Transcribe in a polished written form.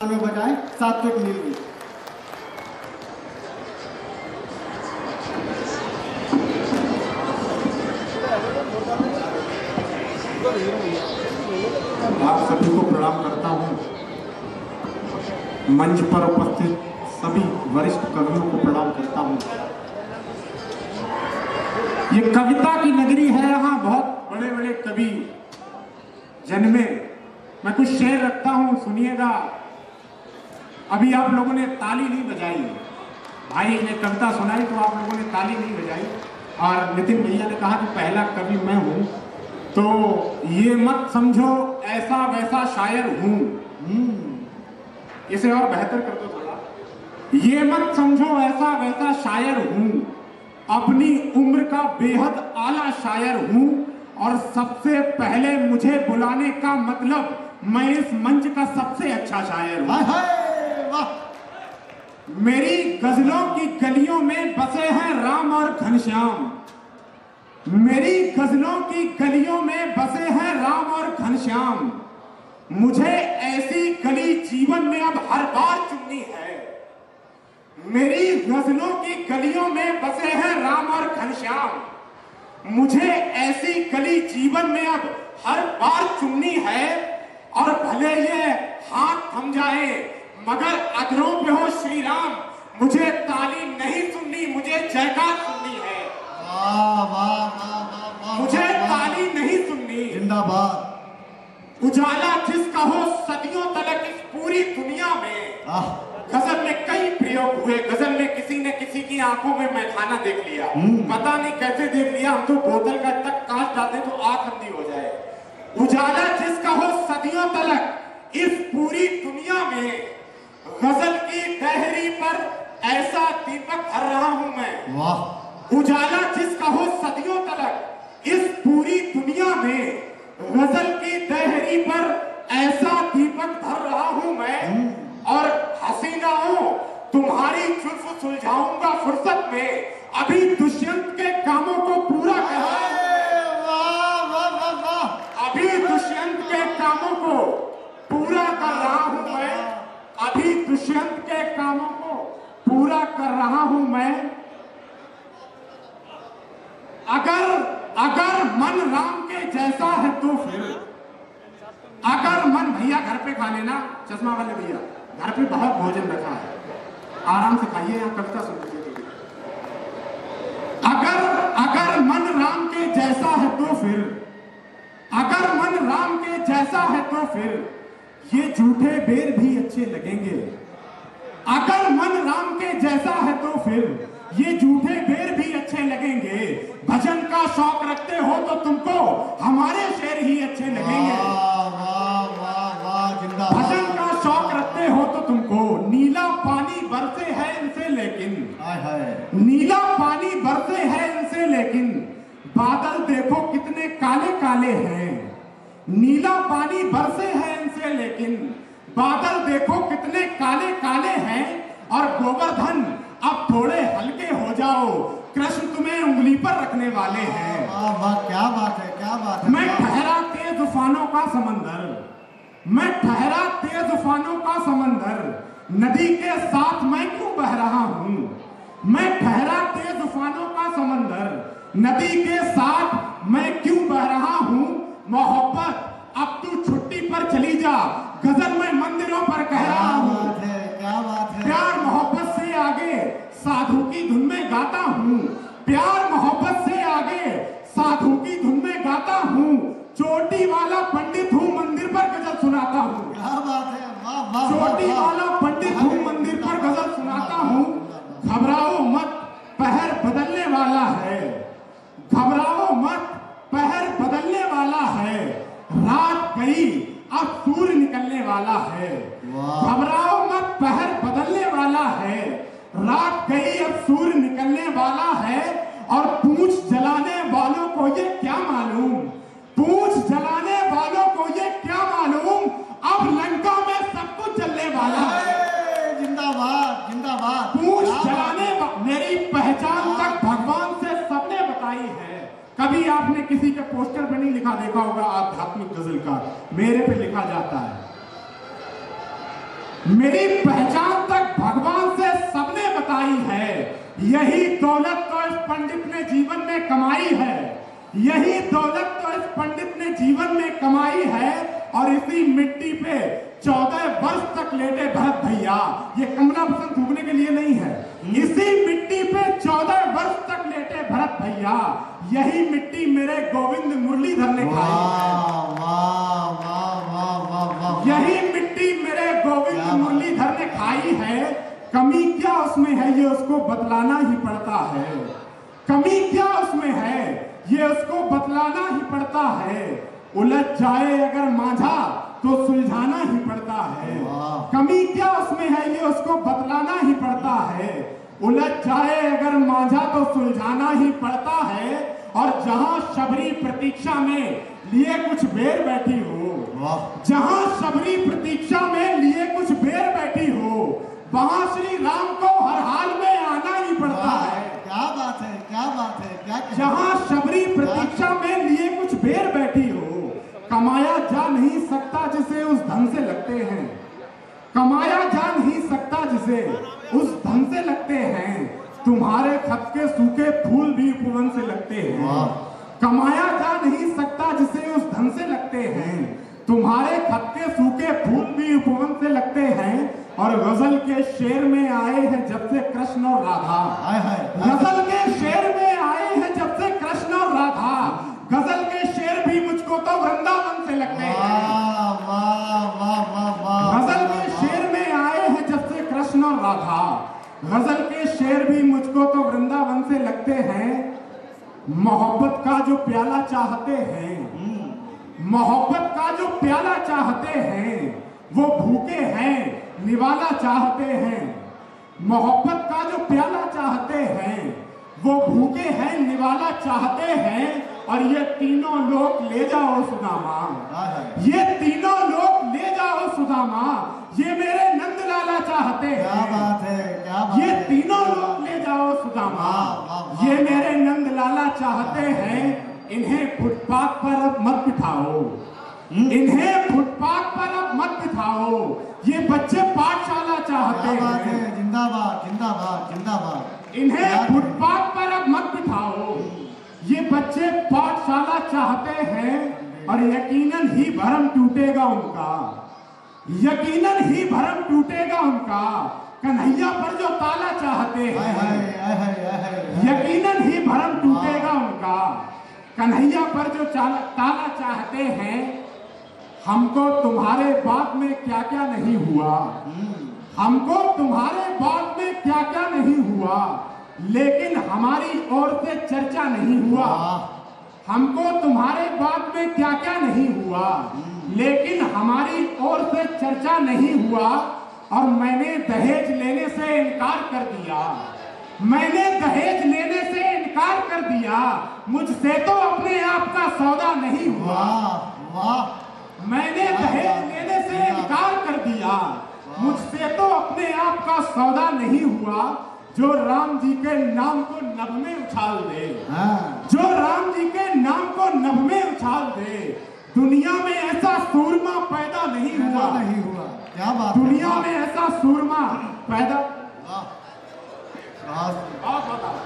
में बजाएं सात्विक नील। आप सभी को प्रणाम करता हूं। मंच पर उपस्थित सभी वरिष्ठ कवियों को प्रणाम करता हूं। ये कविता की नगरी है, यहाँ बहुत बड़े बड़े कवि जन्मे। मैं कुछ शेर रखता हूं, सुनिएगा। अभी आप लोगों ने ताली नहीं बजाई, भाई ने कविता सुनाई तो आप लोगों ने ताली नहीं बजाई। और नितिन भैया ने कहा कि पहला कवि मैं हूं, तो ये मत समझो ऐसा वैसा शायर हूं। इसे और बेहतर कर दो थोड़ा। ये मत समझो ऐसा वैसा शायर हूं, अपनी उम्र का बेहद आला शायर हूं। और सबसे पहले मुझे बुलाने का मतलब मैं इस मंच का सबसे अच्छा शायर हूं। मेरी गजलों की गलियों में बसे हैं राम और घनश्याम। मेरी गजलों की गलियों में बसे हैं राम और घनश्याम। मुझे ऐसी गली जीवन में अब हर बार चुननी है। मेरी गजलों की गलियों में बसे हैं राम और घनश्याम। मुझे ऐसी गली जीवन में अब हर बार चुननी है। और भले ये हाथ थम जाए मगर अधरों पे हो श्री राम। मुझे ताली नहीं सुननी, मुझे जयकार सुननी है। मुझे ताली नहीं सुननी। जिंदाबाद। उजाला जिसका हो सदियों तलक इस पूरी दुनिया में। गजल में कई प्रयोग हुए। गजल में किसी ने किसी की आंखों में मैखाना देख लिया, पता नहीं कैसे देख लिया। हम तो बोतल का तक कांच डालते तो आंख अंधी हो जाए। उजाला जिसका हो सदियों तलक इस पूरी दुनिया में। गजल की दहरी पर ऐसा दीपक धर रहा हूं मैं। वाह। उजाला जिसका हो सदियों तलक इस पूरी दुनिया में। गजल की दहरी पर ऐसा दीपक धर रहा हूं मैं। और हसीनाओं तुम्हारी जुल्फ सुलझाऊंगा फुर्सत में। अभी दुष्यंत के कामों को पूरा कर रहा हूं। अभी दुष्यंत के कामों को पूरा कर रहा हूं मैं। अभी दुष्यंत के कामों को पूरा कर रहा हूं मैं। अगर मन राम के जैसा है तो फिर। अगर मन, भैया घर पे खा लेना, चश्मा वाले भैया घर पे बहुत भोजन रखा है, आराम से खाइए, यहाँ कविता सुन लीजिए। अगर मन राम के जैसा है तो फिर। अगर मन राम के जैसा है तो फिर ये झूठे बेर भी अच्छे लगेंगे। अगर मन राम के जैसा है तो फिर ये झूठे बेर भी अच्छे लगेंगे। भजन का शौक रखते हो तो तुमको हमारे शेर ही अच्छे लगेंगे। भजन का शौक रखते हो तो तुमको नीला पानी बरसे है इनसे लेकिन। नीला पानी बरसे है इनसे लेकिन बादल देखो कितने काले काले हैं। नीला पानी बरसे है इनसे लेकिन बादल देखो कितने काले काले हैं। और गोवर्धन अब थोड़े हल्के हो जाओ, कृष्ण तुम्हें उंगली पर रखने वाले हैं। क्या बात है, क्या बात है। मैं ठहरा तेज तूफानों का समंदर। मैं ठहरा तेज तूफानों का समंदर। नदी के साथ मैं क्यों बह रहा हूं। मैं ठहरा तेज तूफानों का समंदर। नदी के साथ मैं क्यों बह रहा हूं। मोहब्बत अब तू छुट्टी पर चली जा, गजल में मंदिरों पर कह रहा हूं। क्या बात है। प्यार मोहब्बत से आगे साधु की धुन में गाता हूं। प्यार मोहब्बत से आगे साधु की धुन में गाता हूं। चोटी वाला पंडित हूं, मंदिर पर गजल सुनाता हूं। क्या बात है। चोटी वाला पंडित हूं, मंदिर पर गजल सुनाता हूं। घबराओ मत, पहर बदलने वाला है। घबराओ मत, पहर बदलने वाला है। रात गई अब सूर्य निकलने वाला है। घबराओ मत, पहर बदलने वाला है। रात गई अब सूर्य निकलने वाला है। और पूंछ जलाने वालों को ये क्या मालूम। पूंछ जलाने वालों को ये क्या मालूम। अब लंका में सब कुछ जलने वाला है। जिंदाबाद जिंदाबाद। पूंछ जलाने मेरी पहचान तक भगवान से सबने बताई है। कभी आपने किसी के पोस्टर पे नहीं लिखा, देखा होगा आध्यात्मिक गजल का, मेरे पे लिखा जाता है मेरी पहचान तक भगवान से सबने बताई है। यही दौलत तो इस पंडित ने जीवन में कमाई है, यही दौलत तो इस पंडित ने जीवन में कमाई है। और इसी मिट्टी पे 14 वर्ष तक लेटे भरत भैया, ये कमला बसंत थूकने के लिए नहीं है, इसी मिट्टी पे 14 वर्ष तक लेटे भरत भैया, यही मिट्टी मेरे गोविंद मुरलीधर ने खाई है। यही मिट्टी मेरे गोविंद मुरलीधर ने खाई है। कमी क्या उसमें है ये उसको बतलाना ही पड़ता है, कमी क्या उसमें है ये उसको बतलाना ही पड़ता है। उलझ जाए अगर मांझा तो सुलझाना ही पड़ता है। कमी क्या उसमें है ये उसको बतलाना ही पड़ता है। उलझ जाए अगर मांझा तो सुलझाना ही पड़ता है। और जहां शबरी प्रतीक्षा में लिए कुछ बेर बैठी हो, जहां शबरी प्रतीक्षा में लिए कुछ बेर बैठी हो, वहां श्री राम को हर हाल में आना ही पड़ता है। क्या बात है, क्या बात है, क्या जहां शबरी प्रतीक्षा में लिए कुछ बेर बैठी हो, कमाया जा नहीं सकता जिसे उस धन से लगते हैं, कमाया जा नहीं सकता जिसे उस धन से लगते हैं। तुम्हारे खत के सूखे फूल भी उपवन से लगते हैं। कमाया जा नहीं सकता जिसे उस धन से लगते हैं। तुम्हारे खत के सूखे फूल भी उपवन से लगते हैं। और गजल के शेर में आए हैं जब से कृष्ण और राधा, गजल के शेर में आए हैं जब से कृष्ण और राधा, गजल के शेर भी मुझको तो वृंदावन से लगते हैं। गजल के शेर में आए हैं जब से कृष्ण और राधा, गजल के शेर भी मुझको तो वृंदावन से लगते हैं। मोहब्बत का जो प्याला चाहते हैं, मोहब्बत का जो प्याला चाहते हैं, वो भूखे हैं निवाला चाहते हैं। मोहब्बत का जो प्याला चाहते हैं, वो भूखे हैं निवाला चाहते हैं। और ये तीनों लोग ले जाओ सुदामा, ये तीनों लोग ले जाओ सुदामा, ये मेरे नंद लाला चाहते हैं। क्या बात है, क्या बात ये है। तीनों लोग ले जाओ सुदामा, ये मेरे नंद लाला चाहते हैं। इन्हें फुटपाथ पर अब मत बिठाओ, इन्हें फुटपाथ पर अब मत बिठाओ, ये बच्चे पाठशाला चाहते हैं। जिंदाबाद, जिंदाबाद, जिंदाबाद। इन्हें फुटपाथ पर अब मत बिठाओ, ये बच्चे पाठशाला चाहते हैं। और यकीनन ही भरम टूटेगा उनका, यकीनन ही भरम टूटेगा उनका, कन्हैया पर जो ताला चाहते हैं। यकीनन ही भरम टूटेगा उनका, कन्हैया पर जो ताला चाहते हैं। हमको तुम्हारे बात में क्या क्या नहीं हुआ, हमको तुम्हारे बात में क्या क्या नहीं हुआ, लेकिन हमारी ओर से चर्चा नहीं हुआ। हमको तुम्हारे बात में क्या क्या नहीं हुआ, लेकिन हमारी ओर से चर्चा नहीं हुआ। और मैंने दहेज लेने से इनकार कर दिया, मैंने दहेज लेने से इनकार कर दिया। मुझसे तो अपने आप का सौदा नहीं हुआ। मैंने दहेज लेने से इनकार कर दिया, मुझसे तो अपने आप का सौदा नहीं हुआ। जो राम जी के नाम को नभ में उछाल दे, जो राम जी के नाम को नभ में उछाल दे, दुनिया में ऐसा सूरमा पैदा नहीं हुआ, नहीं हुआ। क्या बात, दुनिया में ऐसा सूरमा पैदा। वाह। आप बताओ।